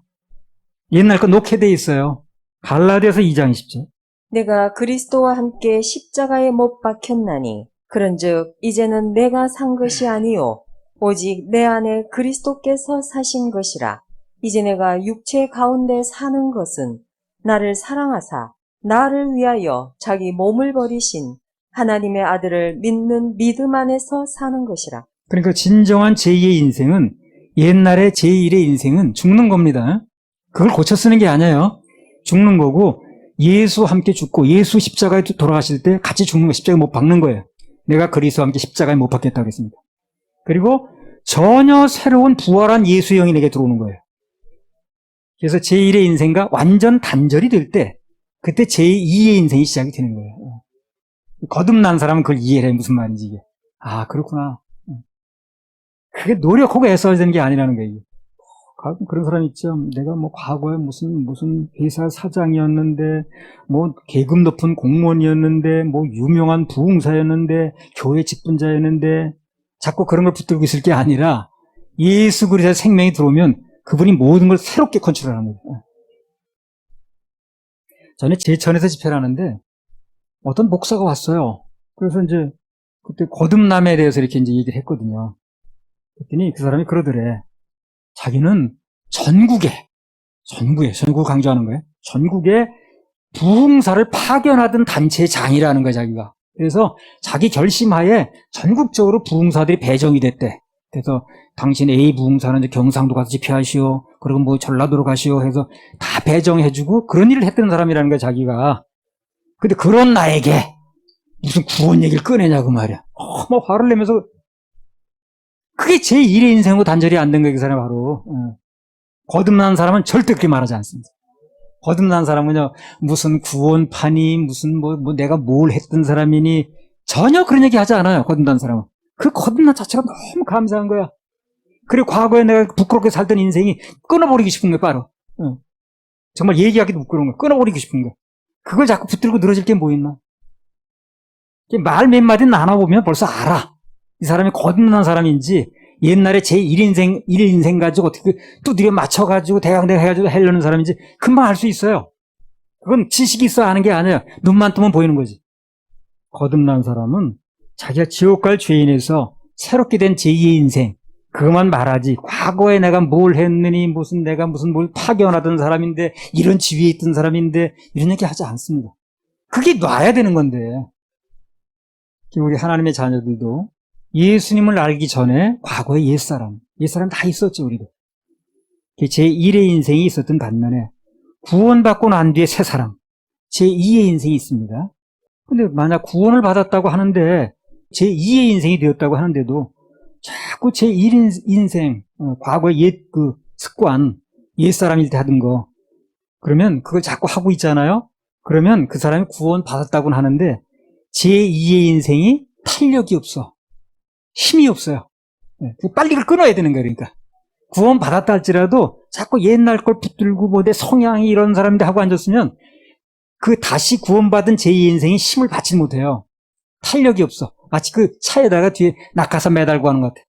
옛날 거 놓게 돼 있어요. 갈라디아서 2장 20절. 내가 그리스도와 함께 십자가에 못 박혔나니 그런즉 이제는 내가 산 것이 아니요 오직 내 안에 그리스도께서 사신 것이라. 이제 내가 육체 가운데 사는 것은 나를 사랑하사 나를 위하여 자기 몸을 버리신 하나님의 아들을 믿는 믿음 안에서 사는 것이라. 그러니까 진정한 제2의 인생은, 옛날의 제1의 인생은 죽는 겁니다. 그걸 고쳐 쓰는 게 아니에요. 죽는 거고, 예수와 함께 죽고 예수 십자가에 돌아가실 때 같이 죽는 거, 십자가에 못 박는 거예요. 내가 그리스도와 함께 십자가에 못 박겠다고 했습니다. 그리고 전혀 새로운 부활한 예수의 영이 내게 들어오는 거예요. 그래서 제1의 인생과 완전 단절이 될 때, 그때 제2의 인생이 시작이 되는 거예요. 거듭난 사람은 그걸 이해를 해. 무슨 말인지 이게. 그렇구나. 그게 노력하고 애써야 되는 게 아니라는 거예요. 가끔 그런 사람 있죠. 내가 뭐 과거에 무슨 회사 사장이었는데, 뭐 계급 높은 공무원이었는데, 뭐 유명한 부흥사였는데, 교회 직분자였는데, 자꾸 그런 걸 붙들고 있을 게 아니라, 예수 그리스도의 생명이 들어오면 그분이 모든 걸 새롭게 컨트롤하는 거예요. 전에 제천에서 집회를 하는데, 어떤 목사가 왔어요. 그래서 이제, 그때 거듭남에 대해서 이렇게 이제 얘기를 했거든요. 그랬더니 그 사람이 그러더래. 자기는 전국을 강조하는 거예요. 전국에 부흥사를 파견하던 단체의 장이라는 거예요, 자기가. 그래서 자기 결심하에 전국적으로 부흥사들이 배정이 됐대. 그래서 당신 A 부흥사는 이제 경상도 가서 집회하시오. 그리고 뭐 전라도로 가시오 해서 다 배정해주고 그런 일을 했던 사람이라는 거예요, 자기가. 근데 그런 나에게 무슨 구원 얘기를 꺼내냐고 말이야. 막 화를 내면서 그게 제 1의 인생하고 단절이 안 된 거예요, 그 사람이 바로. 거듭난 사람은 절대 그렇게 말하지 않습니다. 거듭난 사람은요, 무슨 구원파니, 무슨 뭐 내가 뭘 했던 사람이니, 전혀 그런 얘기 하지 않아요, 거듭난 사람은. 그 거듭난 자체가 너무 감사한 거야. 그리고 과거에 내가 부끄럽게 살던 인생이 끊어버리고 싶은 거야, 바로. 정말 얘기하기도 부끄러운 거야. 끊어버리고 싶은 거야. 그걸 자꾸 붙들고 늘어질 게 뭐 있나? 말 몇 마디 나눠보면 벌써 알아. 이 사람이 거듭난 사람인지, 옛날에 제 1인생 가지고 어떻게 두드려 맞춰가지고 대강대강 해가지고 하려는 사람인지 금방 알 수 있어요. 그건 지식이 있어야 하는 게 아니야. 눈만 뜨면 보이는 거지. 거듭난 사람은 자기가 지옥 갈 죄인에서 새롭게 된 제2의 인생, 그것만 말하지. 과거에 내가 뭘 했느니, 내가 뭘 파견하던 사람인데, 이런 지위에 있던 사람인데, 이런 얘기 하지 않습니다. 그게 놔야 되는 건데. 우리 하나님의 자녀들도 예수님을 알기 전에 과거에 옛사람 다 있었죠, 우리도. 제1의 인생이 있었던 반면에 구원받고 난 뒤에 새 사람, 제2의 인생이 있습니다. 근데 만약 구원을 받았다고 하는데 제2의 인생이 되었다고 하는데도 자꾸 제1 인생, 과거의 옛 그 습관, 옛사람일 때 하던 거, 그러면 그걸 자꾸 하고 있잖아요? 그러면 그 사람이 구원받았다고는 하는데 제2의 인생이 탄력이 없어. 힘이 없어요. 빨리 그걸 끊어야 되는 거예요, 그러니까. 구원 받았다 할지라도 자꾸 옛날 걸 붙들고 뭐 내 성향이 이런 사람인데 하고 앉았으면 그 다시 구원받은 제2의 인생이 힘을 받지 못해요. 탄력이 없어. 마치 그 차에다가 뒤에 낙하산 매달고 하는 것 같아.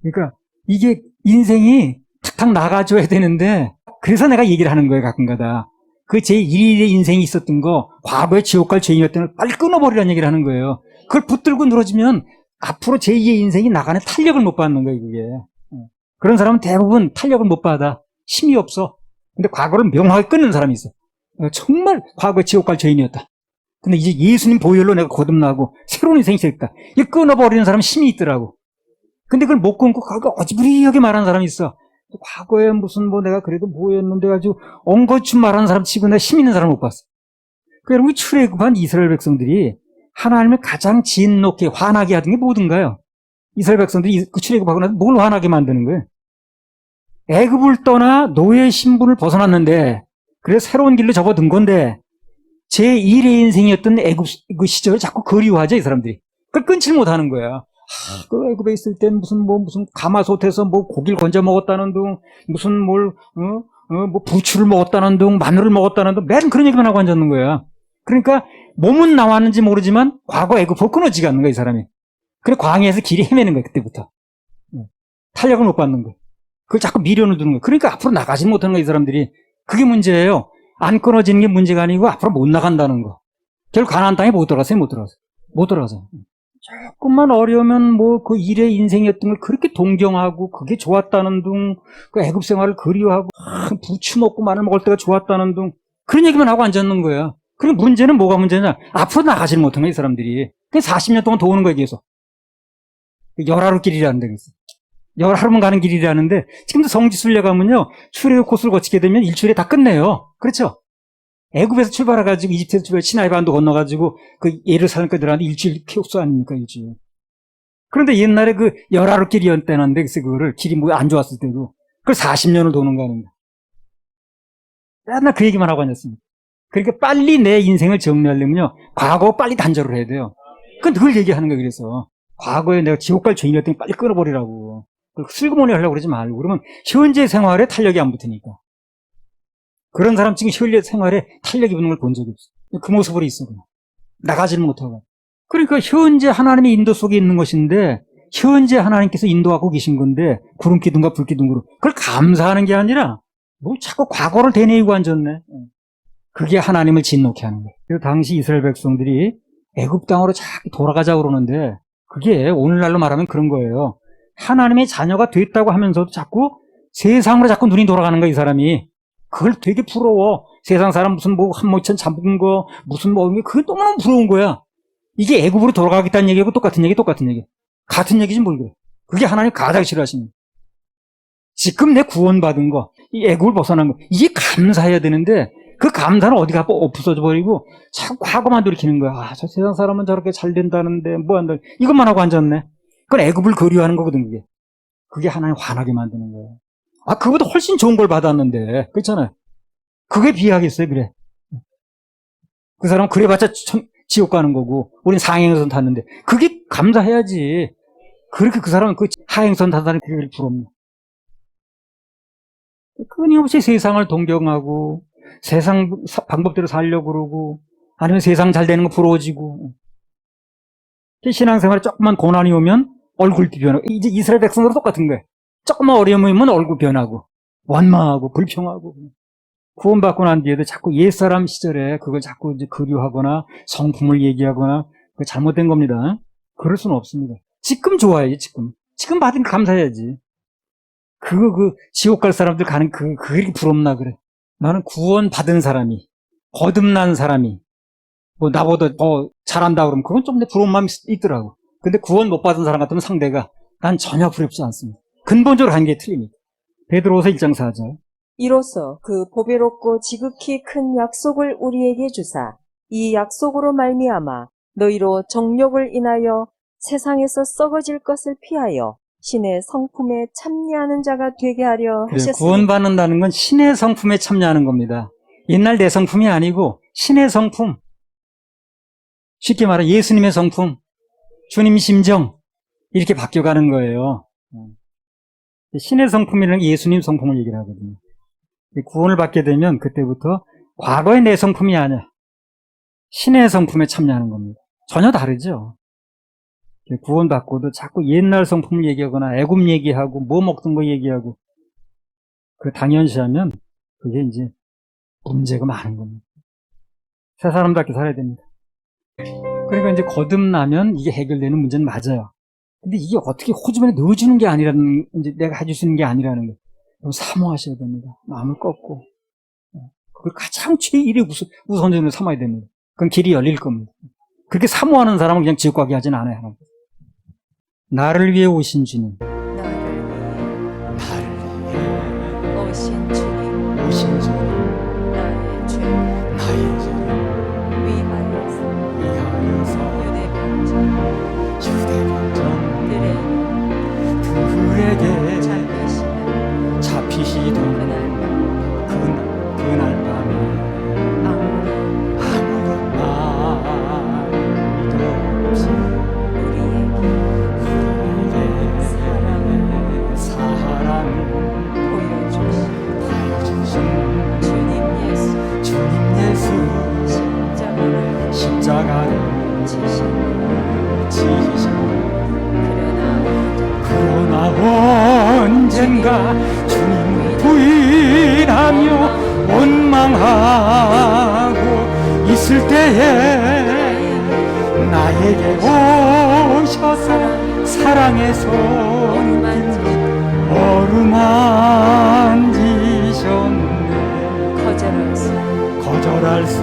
그러니까 이게 인생이 탁탁 나가줘야 되는데 그래서 내가 얘기를 하는 거예요, 가끔가다. 그 제1의 인생이 있었던 거, 과거에 지옥 갈 죄인이었던 걸 빨리 끊어버리라는 얘기를 하는 거예요. 그걸 붙들고 늘어지면 앞으로 제2의 인생이 나가는 탄력을 못 받는 거예요, 그게. 그런 사람은 대부분 탄력을 못 받아. 힘이 없어. 근데 과거를 명확하게 끊는 사람이 있어. 정말 과거에 지옥 갈 죄인이었다. 근데 이제 예수님 보혈로 내가 거듭나고 새로운 인생이 시작했다. 이 끊어버리는 사람은 힘이 있더라고. 근데 그걸 못 끊고 어지부리하게 말하는 사람이 있어. 과거에 내가 그래도 뭐였는데 가지고 엉거춤 말하는 사람 치고 내가 힘 있는 사람 못 봤어. 그러니까 여러분, 출애굽한 이스라엘 백성들이 하나님을 가장 진노케 화나게 하던 게 뭐든가요? 이스라엘 백성들이 그 출애굽하고 나서 뭘 화나게 만드는 거예요? 애굽을 떠나 노예 신분을 벗어났는데, 그래서 새로운 길로 접어든 건데 제1의 인생이었던 애굽 그 시절을 자꾸 그리워하죠, 이 사람들이. 그걸 끊질 못하는 거야. 그 애굽에 있을 땐 무슨 가마솥에서 고기를 건져 먹었다는 둥, 부추를 먹었다는 둥, 마늘을 먹었다는 둥, 매일 그런 얘기만 하고 앉았는 거야. 그러니까 몸은 나왔는지 모르지만 과거 애굽으로 끊어지지 않는 거야, 이 사람이. 그래 광야에서 길이 헤매는 거야, 그때부터. 탄력을 못 받는 거야. 그걸 자꾸 미련을 두는 거야. 그러니까 앞으로 나가지 못하는 거야, 이 사람들이. 그게 문제예요. 안 끊어지는 게 문제가 아니고 앞으로 못 나간다는 거. 결국 가나안 땅에 못 들어가서. 조금만 어려우면 그 일의 인생이었던 걸 그렇게 동경하고 그게 좋았다는 둥, 그 애굽 생활을 그리워하고 부추 먹고 마늘 먹을 때가 좋았다는 둥, 그런 얘기만 하고 앉았는 거야. 그럼 문제는 뭐가 문제냐? 앞으로 나가지 못한 거야, 이 사람들이. 그냥 40년 동안 도는 거야, 계속. 열하루 길이라는 데가 있어. 열하루만 가는 길이라는데 지금도 성지순례 가면요, 출애굽 코스를 거치게 되면 일주일에 다 끝내요. 그렇죠? 애굽에서 출발해가지고 이집트에서 출발, 시나이 반도 건너가지고 그 예루살렘까지 들어가는데 일주일 흡수 아닙니까, 일주일. 그런데 옛날에 그 열하루 길이었다는데, 그래서 그거를 길이 안 좋았을 때도 그걸 40년을 도는 거 아닌가. 맨날 그 얘기만 하고 앉았습니다. 그러니까 빨리 내 인생을 정리하려면요, 과거 빨리 단절을 해야 돼요. 그건 늘 얘기하는 거예요. 그래서 과거에 내가 지옥 갈 죄인이었더니 빨리 끊어버리라고. 슬그머니 하려고 그러지 말고. 그러면 현재 생활에 탄력이 안 붙으니까. 그런 사람 지금 현재 생활에 탄력이 붙는 걸 본 적이 없어. 그 모습으로 있어. 그냥. 나가지는 못하고. 그러니까 현재 하나님의 인도 속에 있는 것인데 현재 하나님께서 인도하고 계신 건데 구름 기둥과 불 기둥으로 그걸 감사하는 게 아니라 뭐 자꾸 과거를 되뇌이고 앉았네. 그게 하나님을 진노케 하는 거예요. 그래서 당시 이스라엘 백성들이 애굽 땅으로 자꾸 돌아가자고 그러는데 그게 오늘날로 말하면 그런 거예요. 하나님의 자녀가 됐다고 하면서도 자꾸 세상으로 자꾸 눈이 돌아가는 거야, 이 사람이. 그걸 되게 부러워. 세상 사람 무슨 뭐 한모천 잡은 거 무슨 뭐 그게 너무너무 부러운 거야. 이게 애굽으로 돌아가겠다는 얘기하고 똑같은 얘기. 같은 얘기지 뭘 그래. 그게 하나님 가장 싫어하시는 거예요. 지금 내 구원받은 거, 이 애굽을 벗어난 거, 이게 감사해야 되는데 그 감사는 어디 가서 없어져 버리고 자꾸 과거만 돌이키는 거야. 아, 저 세상 사람은 저렇게 잘 된다는데 뭐 한다. 이것만 하고 앉았네. 그건 애굽을 그리워하는 거거든, 그게. 그게 하나님 화나게 만드는 거예요. 아, 그보다 훨씬 좋은 걸 받았는데. 그렇잖아요. 그게 비하겠어요, 그래. 그 사람은 그래봤자 지옥 가는 거고, 우린 상행선 탔는데. 그게 감사해야지. 그렇게 그 사람은 그 하행선 타다니 그게 부럽네. 끊임없이 세상을 동경하고, 세상 방법대로 살려고 그러고, 아니면 세상 잘 되는 거 부러워지고. 신앙생활에 조금만 고난이 오면 얼굴도 변하고, 이제 이스라엘 백성으로 똑같은 거예요. 조금만 어려움이 오면 얼굴 변하고, 원망하고, 불평하고. 구원받고 난 뒤에도 자꾸 옛사람 시절에 그걸 자꾸 이제 그리워하거나 성품을 얘기하거나 그거 잘못된 겁니다. 그럴 수는 없습니다. 지금 좋아야지, 지금. 지금 받은 거 감사해야지. 지옥 갈 사람들 가는 그게 부럽나 그래. 나는 구원받은 사람이, 거듭난 사람이, 뭐 나보다 더 잘한다 그러면 그건 좀 내 부러운 마음이 있더라고. 근데 구원 못 받은 사람 같으면 상대가 난 전혀 부럽지 않습니다. 근본적으로 하는 게 틀립니다. 베드로후서 1장 4절. 이로써 그 보배롭고 지극히 큰 약속을 우리에게 주사 이 약속으로 말미암아 너희로 정욕을 인하여 세상에서 썩어질 것을 피하여 신의 성품에 참여하는 자가 되게 하려 하셨습니다. 구원받는다는 건 신의 성품에 참여하는 겁니다. 옛날 내 성품이 아니고 신의 성품. 쉽게 말해 예수님의 성품, 주님 심정 이렇게 바뀌어가는 거예요. 신의 성품이라는 게 예수님 성품을 얘기를 하거든요. 구원을 받게 되면 그때부터 과거의 내 성품이 아니야. 신의 성품에 참여하는 겁니다. 전혀 다르죠. 구원받고도 자꾸 옛날 성품을 얘기하거나 애굽 얘기하고 뭐 먹던 거 얘기하고 그 당연시하면 그게 이제 문제가 많은 겁니다. 새 사람답게 살아야 됩니다. 그러니까 이제 거듭나면 이게 해결되는 문제는 맞아요. 근데 이게 어떻게 호주머니에 넣어주는 게 아니라는, 이제 내가 해줄 수 있는 게 아니라는 거예요. 사모하셔야 됩니다. 마음을 꺾고. 그걸 가장 최일의 우선순위로 삼아야 됩니다. 그럼 길이 열릴 겁니다. 그렇게 사모하는 사람은 그냥 지옥 가게 하진 않아요. 나를 위해 오신 주님. 나를 위해 오신 주님. 나의 죄 위하여서 유대병정들에게 잡히시던 그날 밤에 아무런 말도 없이 우리에게 사랑을 보여주신 주님 예수 십자가를 지시고 그러나 언젠가 주님을 부인하며 원망하고 있을 때에 나에게 오셔서 사랑의 손길로 어루만지셨네. 거절할 수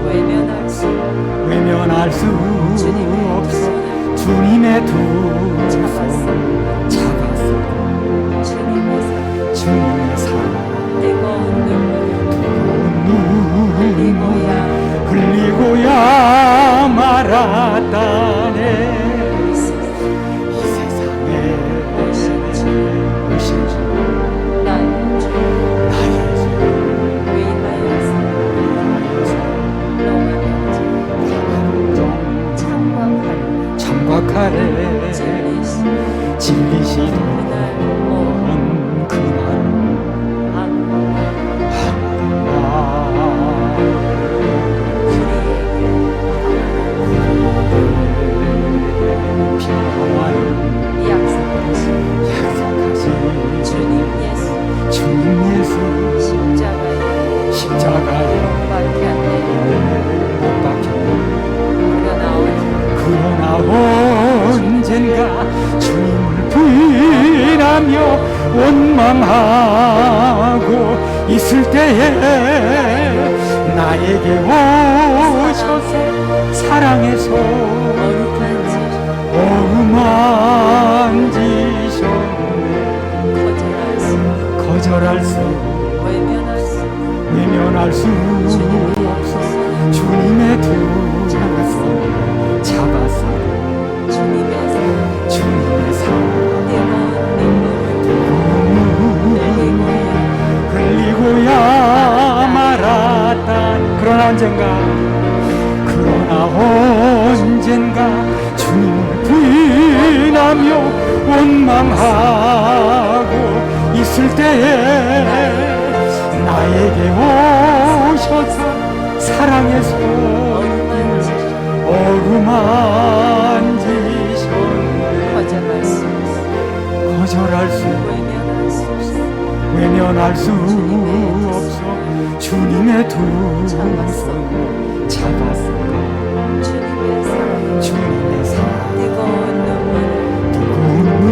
외면할 수 없어. 주님의 두 손을 잡았어. 주님의 사랑 뜨거운 눈물 흘리고야 말았다네. 이 세상에 오신 주 나의 주 위하여서 참박하래 진리시던 원망하고 있을 때에 나에게 오셔서 사랑해서 어루만지셨네. 거절할 수 외면할 수 없어. 주님의 두 손을 잡았어. 주님의 사랑 흘리고야 말았다. 그러나 언젠가 주님을 부인하며 원망하고 있을 때에 나에게 오셔서 사랑해서 어루만지셨네. 거절할 수 외면할 수 없어. 주님의 두 손을 잡았어. 주님의 사랑 뜨거운 눈물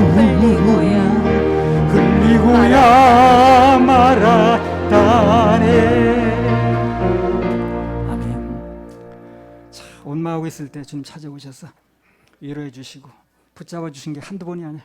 흘리고야 말았다네. 아멘. 자, 원망하고 있을 때 주님 찾아오셔서 위로해 주시고 붙잡아 주신 게 한두 번이 아니야.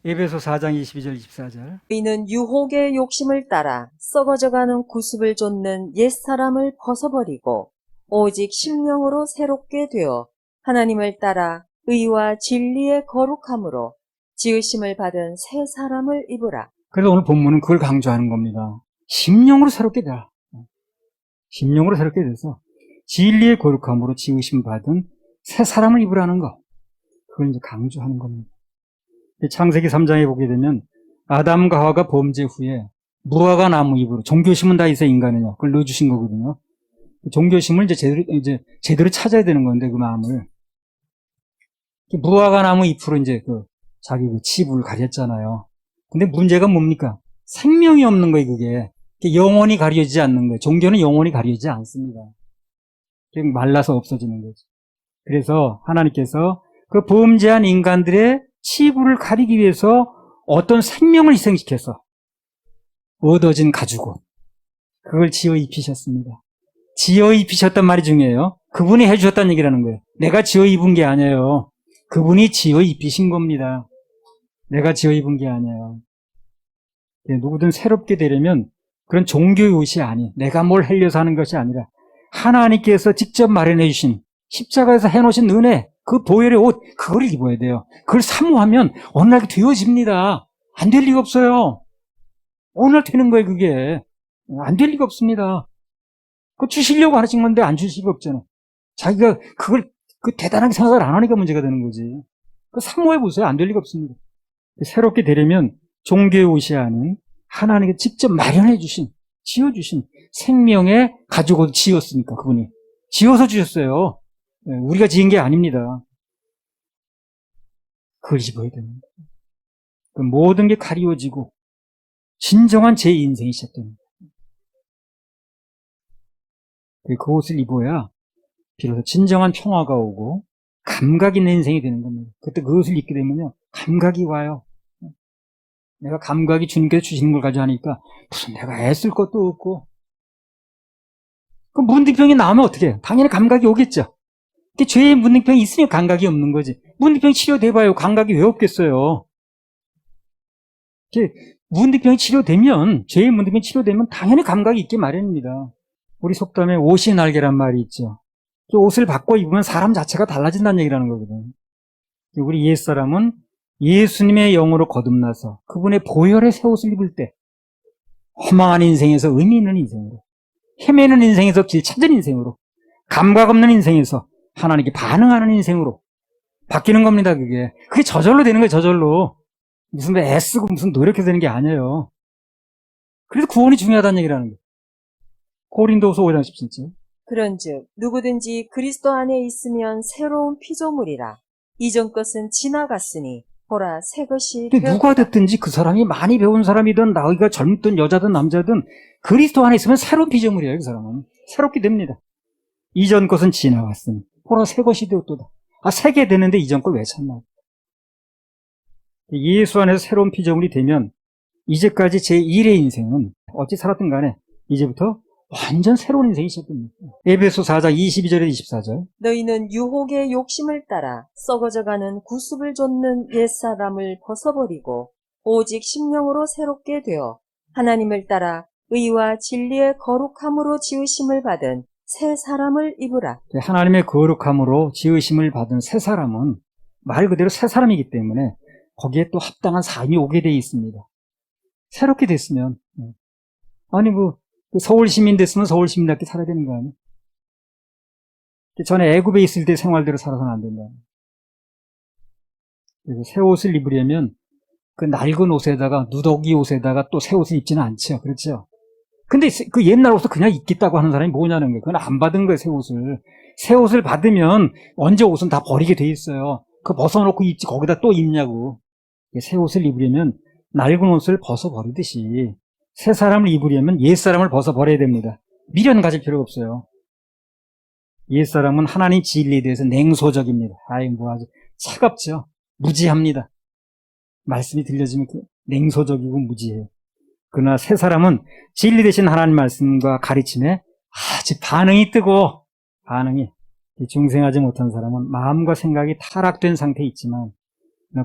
에베소 4장 22절 24절. 이는 유혹의 욕심을 따라 썩어져가는 구습을 좇는 옛사람을 벗어버리고 오직 심령으로 새롭게 되어 하나님을 따라 의와 진리의 거룩함으로 지으심을 받은 새 사람을 입으라. 그래서 오늘 본문은 그걸 강조하는 겁니다. 심령으로 새롭게 되라. 심령으로 새롭게 돼서 진리의 거룩함으로 지으심 받은 새 사람을 입으라는 거. 그걸 이제 강조하는 겁니다. 창세기 3장에 보게 되면 아담과 하와가 범죄 후에 무화과 나무 잎으로 종교심은 다 있어 인간은요. 그걸 넣어주신 거거든요. 종교심을 이제 제대로 찾아야 되는 건데 그 마음을 무화과 나무 잎으로 이제 자기 치부를 가렸잖아요. 근데 문제가 뭡니까? 생명이 없는 거예요. 그게 영원히 가려지지 않는 거예요. 종교는 영원히 가려지지 않습니다. 그냥 말라서 없어지는 거죠. 그래서 하나님께서 그 범죄한 인간들의 치부를 가리기 위해서 어떤 생명을 희생시켜서 얻어진 가죽옷 그걸 지어 입히셨습니다. 지어 입히셨단 말이 중요해요. 그분이 해주셨다는 얘기라는 거예요. 내가 지어 입은 게 아니에요. 그분이 지어 입히신 겁니다. 내가 지어 입은 게 아니에요. 누구든 새롭게 되려면 그런 종교의 옷이 아닌 내가 뭘 하려서 하는 것이 아니라 하나님께서 직접 마련해 주신 십자가에서 해놓으신 은혜 그 보혈의 옷 그걸 입어야 돼요. 그걸 사모하면 어느 날 되어집니다. 안 될 리가 없어요. 어느 날 되는 거예요. 그게 안 될 리가 없습니다. 그거 주시려고 하신 건데 안 주실 리가 없잖아요. 자기가 그걸 대단하게 생각을 안 하니까 문제가 되는 거지. 그 사모해 보세요. 안 될 리가 없습니다. 새롭게 되려면 종교의 옷이 아닌 하나님께 직접 마련해 주신 지어주신 생명의 가죽옷을 지었으니까 그분이 지어서 주셨어요. 우리가 지은 게 아닙니다. 그걸 입어야 됩니다. 그 모든 게 가리워지고 진정한 제 인생이 시작됩니다. 그 옷을 입어야 비로소 진정한 평화가 오고 감각 있는 인생이 되는 겁니다. 그때 그 옷을 입게 되면요 감각이 와요. 내가 감각이 주님께서 주시는 걸 가지고 하니까 무슨 내가 애쓸 것도 없고 그 문득병이 나오면 어떻게 해요? 당연히 감각이 오겠죠. 죄의 문득병이 있으니까 감각이 없는 거지. 문득병 치료돼봐요. 감각이 왜 없겠어요? 문득병이 치료되면 죄의 문득병이 치료되면 당연히 감각이 있기 마련입니다. 우리 속담에 옷이 날개란 말이 있죠. 그 옷을 바꿔 입으면 사람 자체가 달라진다는 얘기라는 거거든요. 우리 옛사람은 예수님의 영으로 거듭나서 그분의 보혈의 새 옷을 입을 때 허망한 인생에서 의미 있는 인생으로 헤매는 인생에서 길 찾은 인생으로 감각 없는 인생에서 하나님께 반응하는 인생으로 바뀌는 겁니다. 그게 저절로 되는 거예요. 저절로 무슨 애쓰고 무슨 노력해서 되는 게 아니에요. 그래서 구원이 중요하다는 얘기라는 거예요. 고린도후서 5장 17절. 그런즉 누구든지 그리스도 안에 있으면 새로운 피조물이라. 이전 것은 지나갔으니 보라 새 것이 근데 누가 됐든지 그 사람이 많이 배운 사람이든 나이가 젊든 여자든 남자든 그리스도 안에 있으면 새로운 피조물이에요. 그 사람은 새롭게 됩니다. 이전 것은 지나갔으니 보라 새 것이 되었도다. 새게 되는데 이전 걸 왜 찾나? 예수 안에서 새로운 피조물이 되면 이제까지 제 1의 인생은 어찌 살았든 간에 이제부터 완전 새로운 인생이 시작됩니다. 에베소 4장 22절에 24절. 너희는 유혹의 욕심을 따라 썩어져가는 구습을 좇는 옛사람을 벗어버리고 오직 심령으로 새롭게 되어 하나님을 따라 의와 진리의 거룩함으로 지으심을 받은 새 사람을 입으라. 하나님의 거룩함으로 지으심을 받은 새 사람은 말 그대로 새 사람이기 때문에 거기에 또 합당한 삶이 오게 돼 있습니다. 새롭게 됐으면 아니 그 서울 시민 됐으면 서울 시민답게 살아야 되는 거 아니에요? 전에 애굽에 있을 때 생활대로 살아서는 안 된다. 그래서 새 옷을 입으려면 그 낡은 옷에다가 누더기 옷에다가 또 새 옷을 입지는 않죠. 그렇죠? 근데 그 옛날 옷을 그냥 입겠다고 하는 사람이 뭐냐는 거예요. 그건 안 받은 거예요, 새 옷을. 새 옷을 받으면 언제 옷은 다 버리게 돼 있어요. 그 벗어놓고 입지 거기다 또 입냐고. 새 옷을 입으려면 낡은 옷을 벗어버리듯이 새 사람을 입으려면 옛 사람을 벗어버려야 됩니다. 미련 가질 필요가 없어요. 옛 사람은 하나님 진리에 대해서 냉소적입니다. 아이 뭐 아주 차갑죠. 무지합니다. 말씀이 들려지면 냉소적이고 무지해요. 그러나 새 사람은 진리 되신 하나님 말씀과 가르침에 아주 반응이 뜨고 반응이 중생하지 못한 사람은 마음과 생각이 타락된 상태에 있지만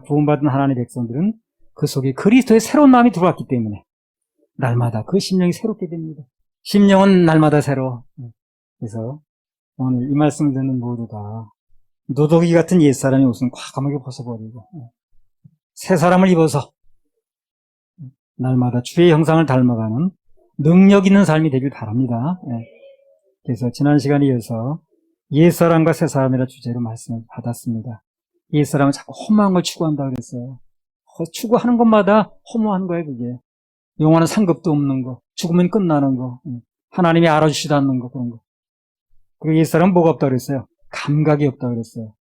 구원받은 하나님의 백성들은 그 속에 그리스도의 새로운 마음이 들어왔기 때문에 날마다 그 심령이 새롭게 됩니다. 심령은 날마다 새로워. 그래서 오늘 이 말씀을 듣는 모두가 누더기 같은 옛사람의 옷은 과감하게 벗어버리고 새 사람을 입어서 날마다 주의 형상을 닮아가는 능력 있는 삶이 되길 바랍니다. 그래서 지난 시간에 이어서 옛사람과 새사람이라 주제로 말씀을 받았습니다. 옛사람은 자꾸 허무한 걸 추구한다고 그랬어요. 추구하는 것마다 허무한 거예요, 그게. 영원한 상급도 없는 거, 죽으면 끝나는 거, 하나님이 알아주시지 않는 거, 그런 거. 그리고 옛사람은 뭐가 없다고 그랬어요? 감각이 없다고 그랬어요.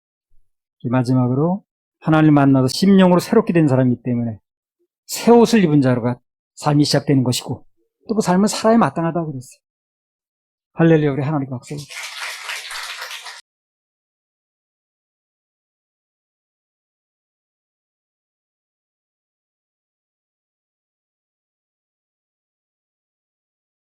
마지막으로 하나님을 만나서 심령으로 새롭게 된 사람이기 때문에 새 옷을 입은 자로가 삶이 시작되는 것이고 또 그 삶은 살아야 마땅하다고 그랬어요. 할렐루야, 우리 하나님 박수.